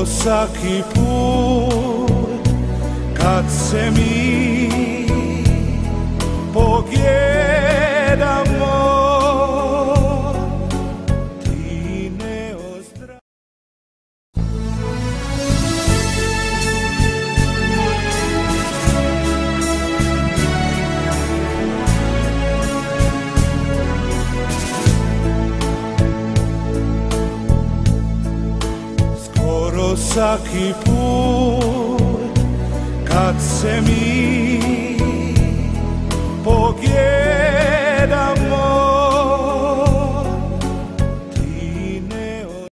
svaki put kad se mi pogledamo, ti ne ozdrav... Skoro svaki put kad se mi pogledamo,